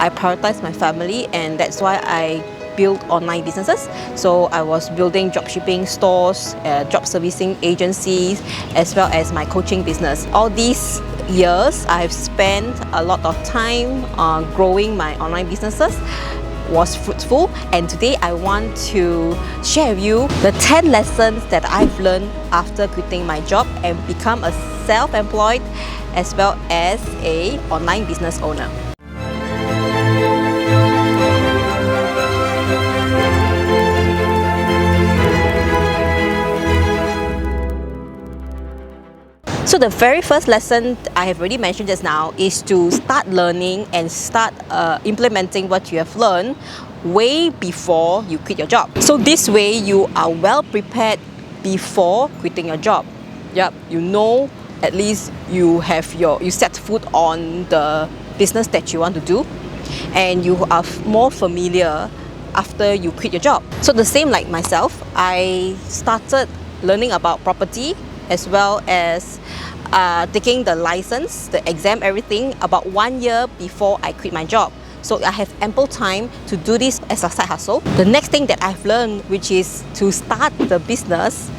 I prioritize my family, and that's why I build online businesses. So I was building dropshipping stores, job servicing agencies, as well as my coaching business. All these years, I've spent a lot of time growing my online businesses, was fruitful, and today I want to share with you the 10 lessons that I've learned after quitting my job and become a self-employed as well as an online business owner. So the very first lesson I have already mentioned just now is to start learning and start implementing what you have learned way before you quit your job. So this way you are well prepared before quitting your job. Yep, you know, at least you set foot on the business that you want to do, and you are more familiar after you quit your job. So the same like myself, I started learning about property as well as taking the license, the exam, everything about 1 year before I quit my job. So I have ample time to do this as a side hustle. The next thing that I've learned, which is to start the business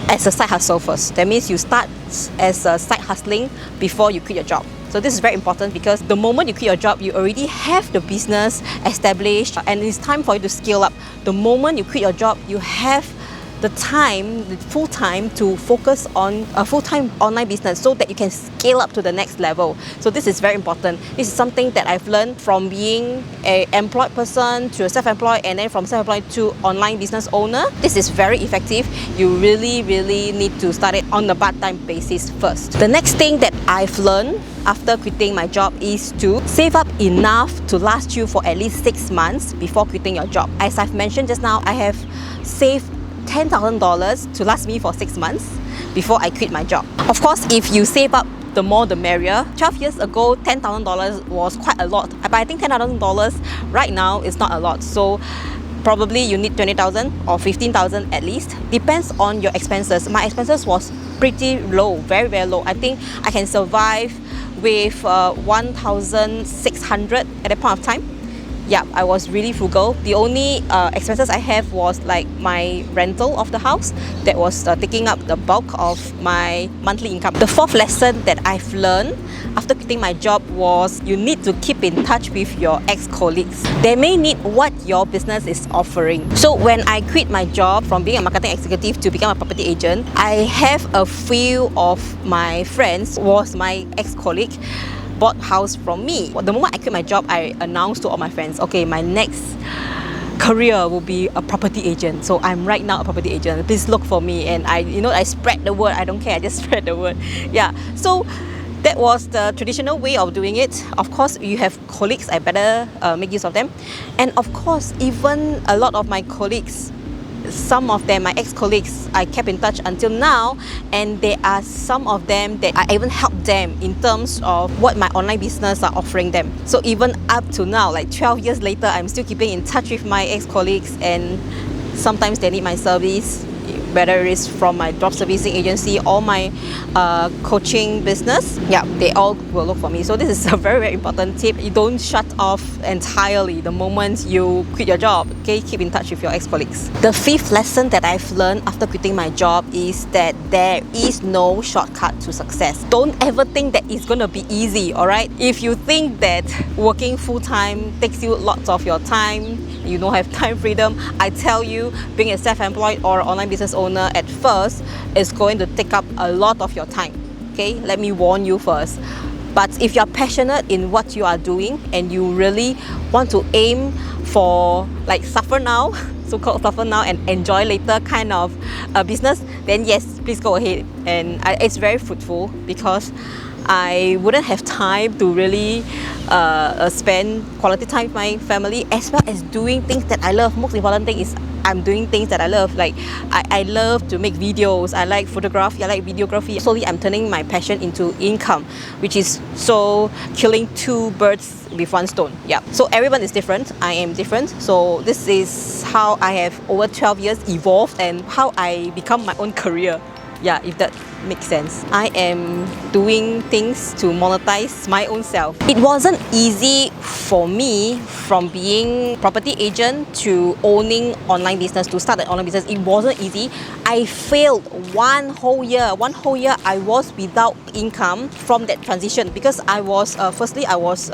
as a side hustle first. That means you start as a side hustling before you quit your job. So this is very important because the moment you quit your job, you already have the business established and it's time for you to scale up. The moment you quit your job, you have the full time to focus on a full-time online business so that you can scale up to the next level. So this is very important. This is something that I've learned from being an employed person to a self-employed, and then from self-employed to online business owner. This is very effective. You really need to start it on a part-time basis first. The next thing that I've learned after quitting my job is to save up enough to last you for at least 6 months before quitting your job. As I've mentioned just now, I have saved $10,000 to last me for 6 months before I quit my job. Of course, if you save up, the more the merrier. 12 years ago, $10,000 was quite a lot, but I think $10,000 right now is not a lot. So probably you need 20,000 or 15,000 at least. Depends on your expenses. My expenses was pretty low, very low. I think I can survive with 1,600 at that point of time. Yeah, I was really frugal. The only expenses I have was like my rental of the house that was taking up the bulk of my monthly income. The fourth lesson that I've learned after quitting my job was you need to keep in touch with your ex-colleagues. They may need what your business is offering. So when I quit my job from being a marketing executive to become a property agent, I have a few of my friends was my ex-colleague bought house from me. The moment I quit my job, I announced to all my friends, okay, my next career will be a property agent. So I'm right now a property agent. Please look for me. And I spread the word. I don't care. I just spread the word. Yeah. So that was the traditional way of doing it. Of course, you have colleagues. I better make use of them. And of course, even a lot of my colleagues, some of them, my ex-colleagues, I kept in touch until now, and there are some of them that I even helped them in terms of what my online business are offering them. So even up to now, like 12 years later, I'm still keeping in touch with my ex-colleagues, and sometimes they need my service, whether it's from my job servicing agency or my coaching business. Yeah, they all will look for me. So this is a very important tip. You don't shut off entirely the moment you quit your job. Okay, keep in touch with your ex-colleagues. The fifth lesson that I've learned after quitting my job is that there is no shortcut to success. Don't ever think that it's gonna be easy, alright? If you think that working full-time takes you lots of your time, you don't have time freedom, I tell you, being a self-employed or online business owner at first is going to take up a lot of your time. Okay, let me warn you first. But if you're passionate in what you are doing and you really want to aim for like suffer now, so-called suffer now and enjoy later kind of business, then yes, please go ahead. And it's very fruitful because I wouldn't have time to really spend quality time with my family, as well as doing things that I love. Most important thing is I'm doing things that I love. Like I love to make videos, I like photography, I like videography. Slowly I'm turning my passion into income, which is so killing two birds with one stone. Yeah. So everyone is different. I am different. So this is how I have over 12 years evolved and how I become my own career. Yeah, if that make sense. I am doing things to monetize my own self. It wasn't easy for me from being property agent to owning online business, to start an online business. It wasn't easy. I failed one whole year. One whole year I was without income from that transition because I was firstly I was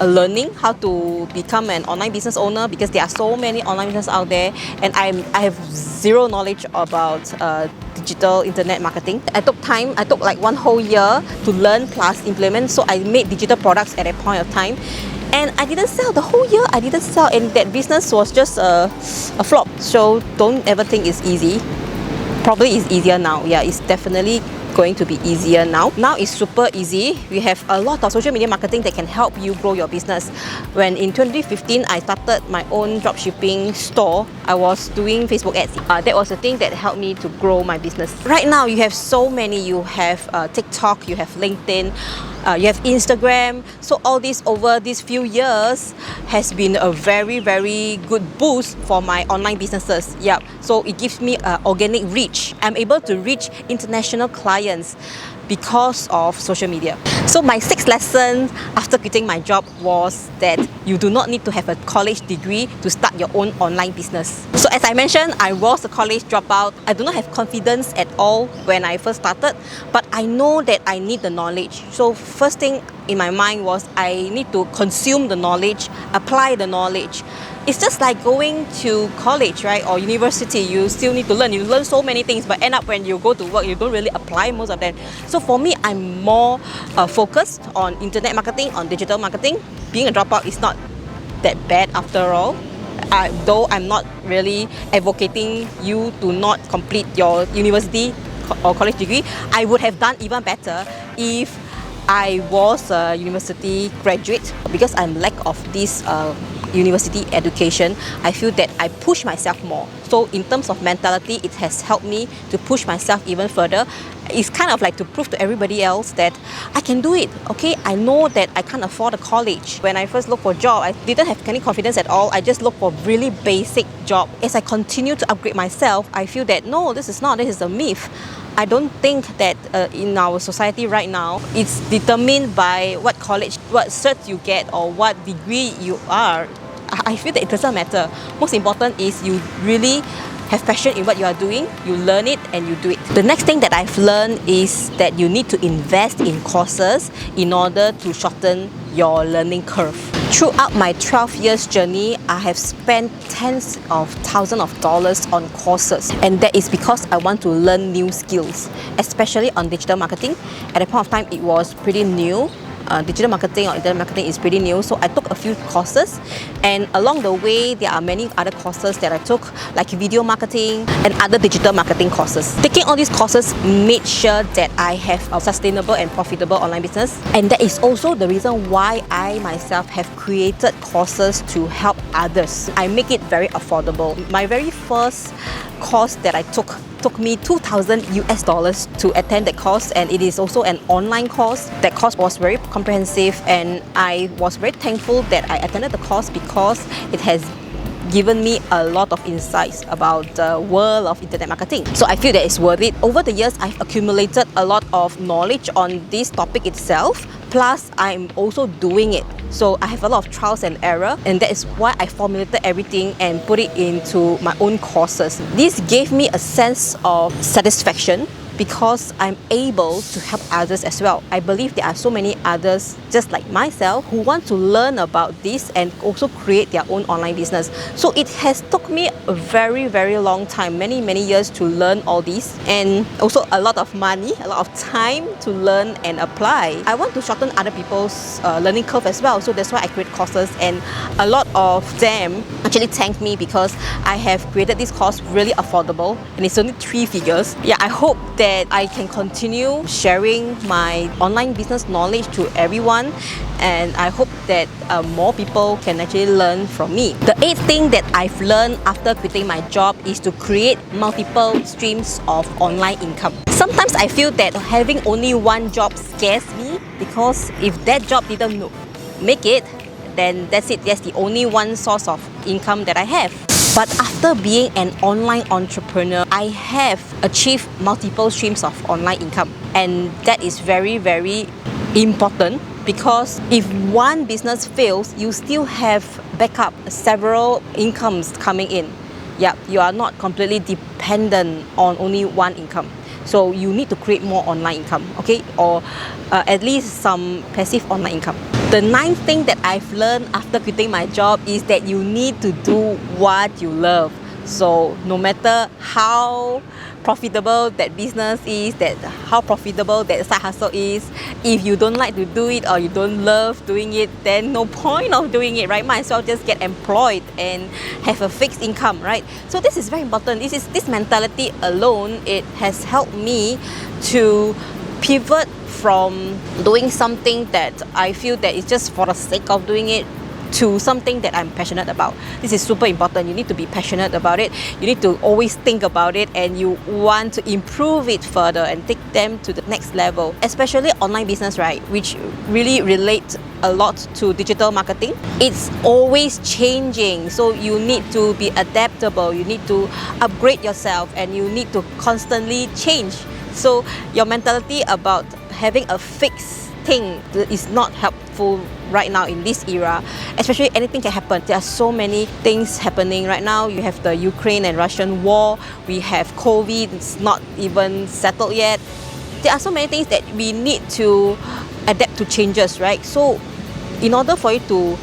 learning how to become an online business owner because there are so many online businesses out there, and I have zero knowledge about digital internet marketing. I took like one whole year to learn plus implement. So I made digital products at that point of time, and I didn't sell the whole year. I didn't sell, and that business was just a flop. So don't ever think it's easy. Probably it's easier now. Yeah, it's definitely going to be easier now. Now it's super easy. We have a lot of social media marketing that can help you grow your business. When in 2015 I started my own dropshipping store, I was doing Facebook ads. That was the thing that helped me to grow my business. Right now you have so many. You have TikTok, you have LinkedIn, you have Instagram. So all this over these few years has been a very, very good boost for my online businesses. Yeah, so it gives me organic reach. I'm able to reach international clients because of social media. So my sixth lesson after quitting my job was that you do not need to have a college degree to start your own online business. So as I mentioned, I was a college dropout. I do not have confidence at all when I first started, but I know that I need the knowledge. So first thing in my mind was I need to consume the knowledge, apply the knowledge. It's just like going to college, right, or university. You still need to learn. You learn so many things, but end up when you go to work, you don't really apply most of them. So for me, I'm more focused on internet marketing, on digital marketing. Being a dropout is not that bad after all. Though I'm not really advocating you to not complete your university or college degree, I would have done even better if I was a university graduate. Because I'm lack of this university education, I feel that I push myself more. So in terms of mentality, it has helped me to push myself even further. It's kind of like to prove to everybody else that I can do it. Okay, I know that I can't afford a college. When I first looked for a job, I didn't have any confidence at all. I just looked for really basic job. As I continue to upgrade myself, I feel that no, this is a myth. I don't think that in our society right now, it's determined by what college, what cert you get or what degree you are. I feel that it doesn't matter. Most important is you really have passion in what you are doing, you learn it and you do it. The next thing that I've learned is that you need to invest in courses in order to shorten your learning curve. Throughout my 12 years journey, I have spent tens of thousands of dollars on courses, and that is because I want to learn new skills, especially on digital marketing. At a point of time, it was pretty new. Digital marketing or internet marketing is pretty new, so I took a few courses, and along the way there are many other courses that I took, like video marketing and other digital marketing courses. Taking all these courses made sure that I have a sustainable and profitable online business, and that is also the reason why I myself have created courses to help others. I make it very affordable. My very first course that I took me $2,000 to attend that course, and it is also an online course. That course was very comprehensive, and I was very thankful that I attended the course because it has given me a lot of insights about the world of internet marketing. So I feel that it's worth it. Over the years, I've accumulated a lot of knowledge on this topic itself, plus I'm also doing it. So I have a lot of trials and error, and that is why I formulated everything and put it into my own courses. This gave me a sense of satisfaction because I'm able to help others as well. I believe there are so many others just like myself who want to learn about this and also create their own online business. So it has took me a very, very long time, many years to learn all this, and also a lot of money, a lot of time to learn and apply. I want to shorten other people's learning curve as well, so that's why I create courses, and a lot of them actually thank me because I have created this course really affordable, and it's only 3 figures. Yeah, I hope that I can continue sharing my online business knowledge to everyone, and I hope that more people can actually learn from me. The 8th thing that I've learned after quitting my job is to create multiple streams of online income. Sometimes I feel that having only one job scares me, because if that job didn't make it, then that's it. That's the only one source of income that I have. But after being an online entrepreneur, I have achieved multiple streams of online income. And that is very, very important, because if one business fails, you still have backup several incomes coming in. Yeah, you are not completely dependent on only one income. So you need to create more online income, okay? Or at least some passive online income. The ninth thing that I've learned after quitting my job is that you need to do what you love. So no matter how profitable that business is, that how profitable that side hustle is, if you don't like to do it or you don't love doing it, then no point of doing it, right? Might as well just get employed and have a fixed income, right? So this is very important. This mentality alone, it has helped me to pivot from doing something that I feel that is just for the sake of doing it to something that I'm passionate about. This is super important. You need to be passionate about it. You need to always think about it, and you want to improve it further and take them to the next level. Especially online business, right? Which really relates a lot to digital marketing. It's always changing. So you need to be adaptable. You need to upgrade yourself, and you need to constantly change. So your mentality about having a fixed thing is not helpful right now in this era. Especially anything can happen. There are so many things happening right now. You have the Ukraine and Russian war. We have COVID. It's not even settled yet. There are so many things that we need to adapt to changes, right? So in order for you to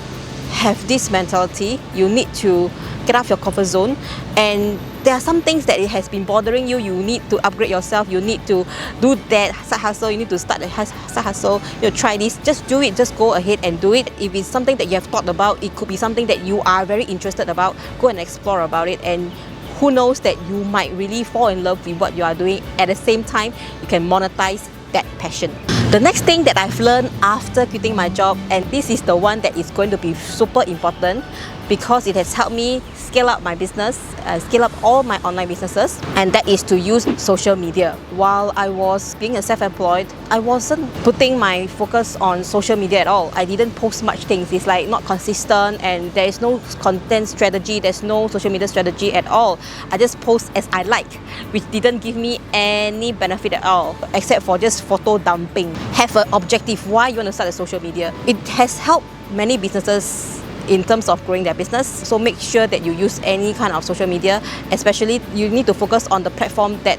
have this mentality, you need to get out of your comfort zone. And there are some things that it has been bothering you. You need to upgrade yourself. You need to do that side hustle. You need to start the side hustle. You know, try this. Just do it. Just go ahead and do it. If it's something that you have thought about, it could be something that you are very interested about. Go and explore about it. And who knows that you might really fall in love with what you are doing. At the same time, you can monetize that passion. The next thing that I've learned after quitting my job, and this is the one that is going to be super important because it has helped me scale up my business, scale up all my online businesses, and that is to use social media. While I was being a self-employed, I wasn't putting my focus on social media at all. I didn't post much things. It's like not consistent, and there is no content strategy. There's no social media strategy at all. I just post as I like, which didn't give me any benefit at all, except for just photo dumping. Have an objective why you want to start a social media. It has helped many businesses in terms of growing their business. So make sure that you use any kind of social media. Especially, you need to focus on the platform that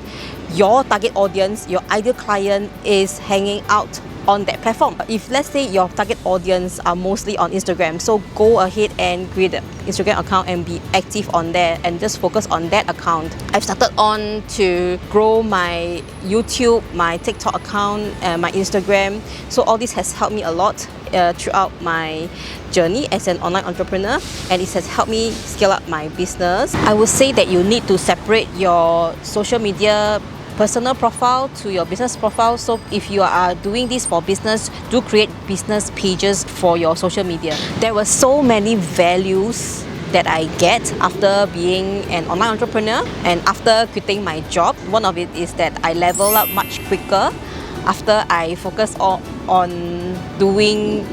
your target audience, your ideal client is hanging out on that platform. If let's say your target audience are mostly on Instagram, so go ahead and create an Instagram account and be active on there and just focus on that account. I've started on to grow my YouTube, my TikTok account, my Instagram. So all this has helped me a lot throughout my journey as an online entrepreneur, and it has helped me scale up my business. I would say that you need to separate your social media personal profile to your business profile. So if you are doing this for business, do create business pages for your social media. There were so many values that I get after being an online entrepreneur and after quitting my job. One of it is that I level up much quicker after I focus on doing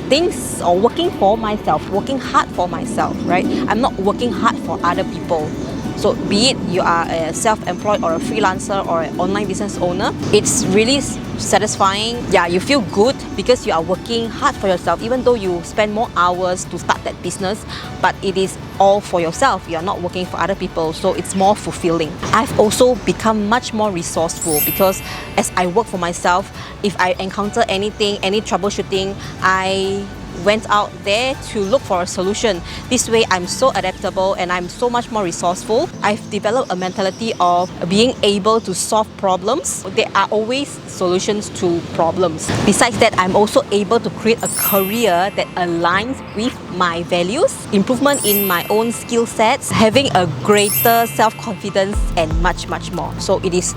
things or working for myself, working hard for myself, right? I'm not working hard for other people. So be it you are a self-employed or a freelancer or an online business owner, it's really satisfying. Yeah, you feel good because you are working hard for yourself, even though you spend more hours to start that business, but it is all for yourself. You are not working for other people, so it's more fulfilling. I've also become much more resourceful because as I work for myself, if I encounter anything, any troubleshooting, I went out there to look for a solution. This way I'm so adaptable and I'm so much more resourceful. I've developed a mentality of being able to solve problems. There are always solutions to problems. Besides that, I'm also able to create a career that aligns with my values, improvement in my own skill sets, having a greater self-confidence, and much more. So it is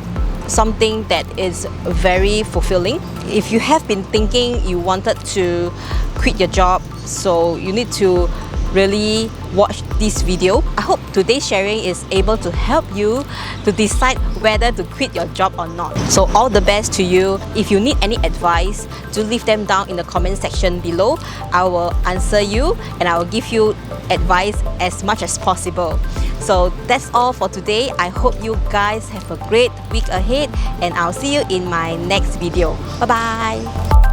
something that is very fulfilling. If you have been thinking you wanted to quit your job, so you need to really watch this video. I hope today's sharing is able to help you to decide whether to quit your job or not. So all the best to you. If you need any advice, do leave them down in the comment section below. I will answer you and I will give you advice as much as possible. So that's all for today. I hope you guys have a great week ahead and I'll see you in my next video. Bye bye.